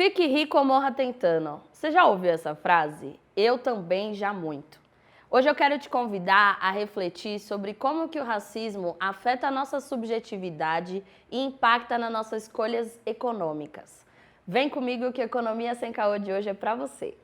Fique rico ou morra tentando. Você já ouviu essa frase? Eu também já muito. Hoje eu quero te convidar a refletir sobre como que o racismo afeta a nossa subjetividade e impacta nas nossas escolhas econômicas. Vem comigo que a Economia Sem Caô de hoje é para você.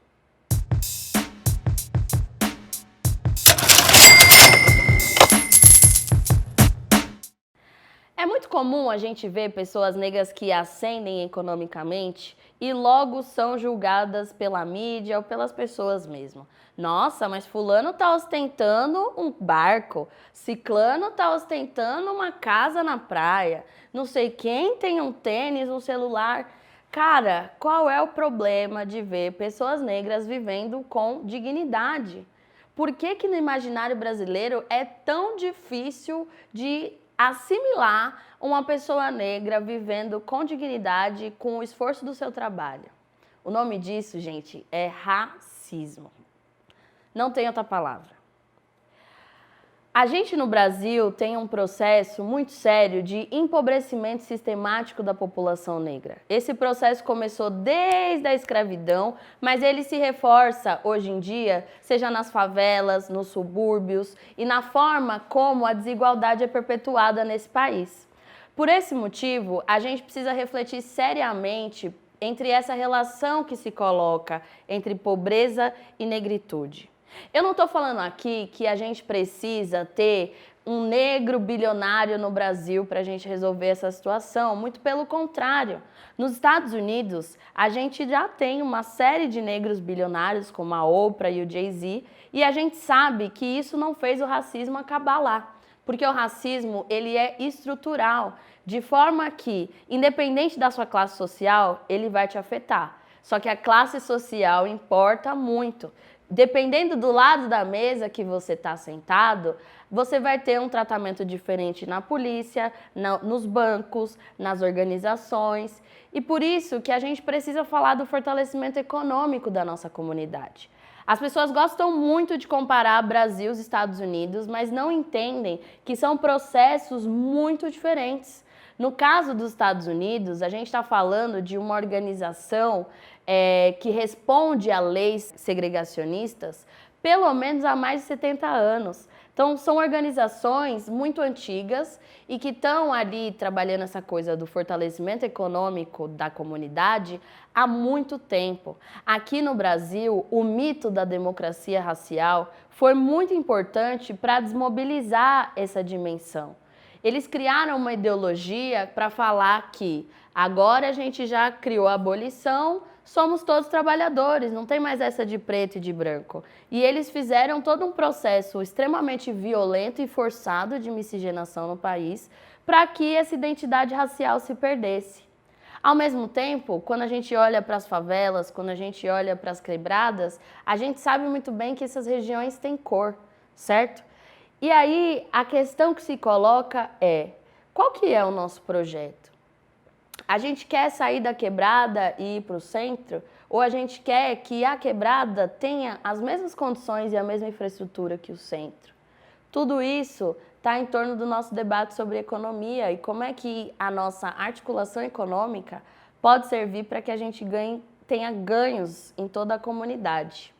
É muito comum a gente ver pessoas negras que ascendem economicamente e logo são julgadas pela mídia ou pelas pessoas mesmo. Nossa, mas fulano tá ostentando um barco, ciclano tá ostentando uma casa na praia, não sei quem tem um tênis, um celular. Cara, qual é o problema de ver pessoas negras vivendo com dignidade? Por que que no imaginário brasileiro é tão difícil de assimilar uma pessoa negra vivendo com dignidade, com o esforço do seu trabalho? O nome disso, gente, é racismo. Não tem outra palavra. A gente no Brasil tem um processo muito sério de empobrecimento sistemático da população negra. Esse processo começou desde a escravidão, mas ele se reforça hoje em dia, seja nas favelas, nos subúrbios e na forma como a desigualdade é perpetuada nesse país. Por esse motivo, a gente precisa refletir seriamente entre essa relação que se coloca entre pobreza e negritude. Eu não estou falando aqui que a gente precisa ter um negro bilionário no Brasil para a gente resolver essa situação, muito pelo contrário. Nos Estados Unidos, a gente já tem uma série de negros bilionários, como a Oprah e o Jay-Z, e a gente sabe que isso não fez o racismo acabar lá, porque o racismo ele é estrutural, de forma que, independente da sua classe social, ele vai te afetar. Só que a classe social importa muito. Dependendo do lado da mesa que você está sentado, você vai ter um tratamento diferente na polícia, nos bancos, nas organizações. E por isso que a gente precisa falar do fortalecimento econômico da nossa comunidade. As pessoas gostam muito de comparar Brasil e Estados Unidos, mas não entendem que são processos muito diferentes. No caso dos Estados Unidos, a gente está falando de uma organização que responde a leis segregacionistas pelo menos há mais de 70 anos. Então, são organizações muito antigas e que estão ali trabalhando essa coisa do fortalecimento econômico da comunidade há muito tempo. Aqui no Brasil, o mito da democracia racial foi muito importante para desmobilizar essa dimensão. Eles criaram uma ideologia para falar que agora a gente já criou a abolição, somos todos trabalhadores, não tem mais essa de preto e de branco. E eles fizeram todo um processo extremamente violento e forçado de miscigenação no país para que essa identidade racial se perdesse. Ao mesmo tempo, quando a gente olha para as favelas, quando a gente olha para as quebradas, a gente sabe muito bem que essas regiões têm cor, certo? E aí, a questão que se coloca é, qual que é o nosso projeto? A gente quer sair da quebrada e ir para o centro? Ou a gente quer que a quebrada tenha as mesmas condições e a mesma infraestrutura que o centro? Tudo isso está em torno do nosso debate sobre economia e como é que a nossa articulação econômica pode servir para que a gente tenha ganhos em toda a comunidade.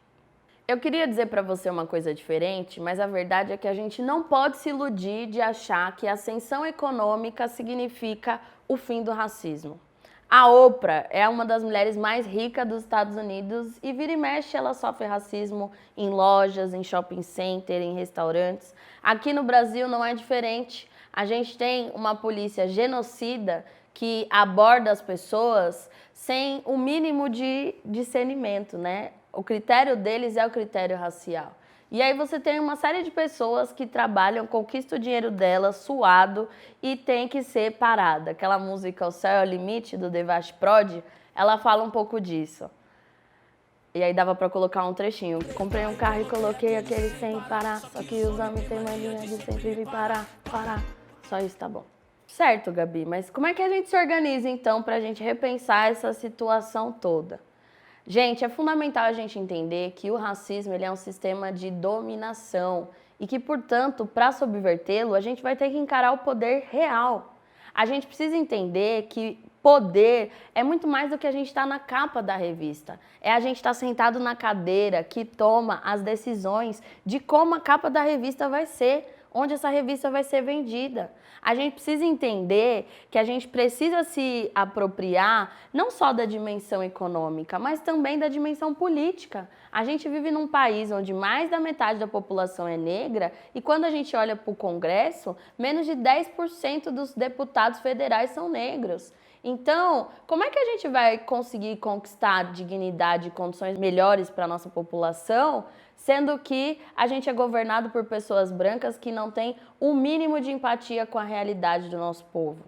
Eu queria dizer para você uma coisa diferente, mas a verdade é que a gente não pode se iludir de achar que a ascensão econômica significa o fim do racismo. A Oprah é uma das mulheres mais ricas dos Estados Unidos e vira e mexe ela sofre racismo em lojas, em shopping center, em restaurantes. Aqui no Brasil não é diferente. A gente tem uma polícia genocida que aborda as pessoas sem o mínimo de discernimento, né? O critério deles é o critério racial. E aí você tem uma série de pessoas que trabalham, conquistam o dinheiro delas, suado, e tem que ser parada. Aquela música O Céu é o Limite, do Devash Prod, ela fala um pouco disso. E aí dava pra colocar um trechinho. Comprei um carro e coloquei aquele sem parar, só que os homens têm mania de sempre vir parar. Só isso tá bom. Certo, Gabi, mas como é que a gente se organiza então pra gente repensar essa situação toda? Gente, é fundamental a gente entender que o racismo ele é um sistema de dominação e que, portanto, para subvertê-lo, a gente vai ter que encarar o poder real. A gente precisa entender que poder é muito mais do que a gente estar na capa da revista. É a gente estar sentado na cadeira que toma as decisões de como a capa da revista vai ser, onde essa revista vai ser vendida. A gente precisa entender que a gente precisa se apropriar não só da dimensão econômica, mas também da dimensão política. A gente vive num país onde mais da metade da população é negra e quando a gente olha para o Congresso, menos de 10% dos deputados federais são negros. Então, como é que a gente vai conseguir conquistar dignidade e condições melhores para a nossa população, sendo que a gente é governado por pessoas brancas que não têm o mínimo de empatia com a realidade do nosso povo?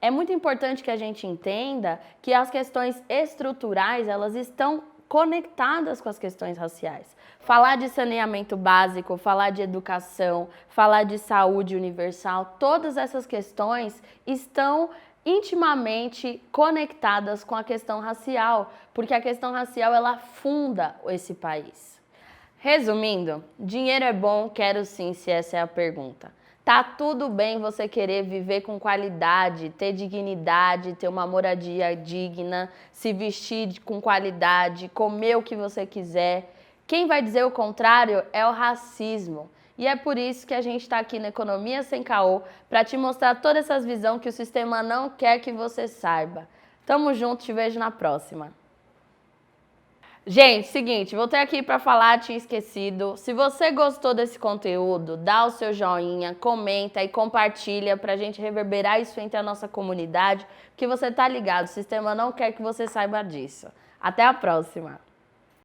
É muito importante que a gente entenda que as questões estruturais, elas estão conectadas com as questões raciais. Falar de saneamento básico, falar de educação, falar de saúde universal, todas essas questões estão intimamente conectadas com a questão racial, porque a questão racial ela funda esse país. Resumindo, dinheiro é bom, quero sim, se essa é a pergunta. Tá tudo bem você querer viver com qualidade, ter dignidade, ter uma moradia digna, se vestir com qualidade, comer o que você quiser. Quem vai dizer o contrário é o racismo. E é por isso que a gente está aqui na Economia Sem Caô, para te mostrar todas essas visões que o sistema não quer que você saiba. Tamo junto, te vejo na próxima. Gente, seguinte, voltei aqui para falar, tinha esquecido. Se você gostou desse conteúdo, dá o seu joinha, comenta e compartilha para a gente reverberar isso entre a nossa comunidade, porque você tá ligado, o sistema não quer que você saiba disso. Até a próxima!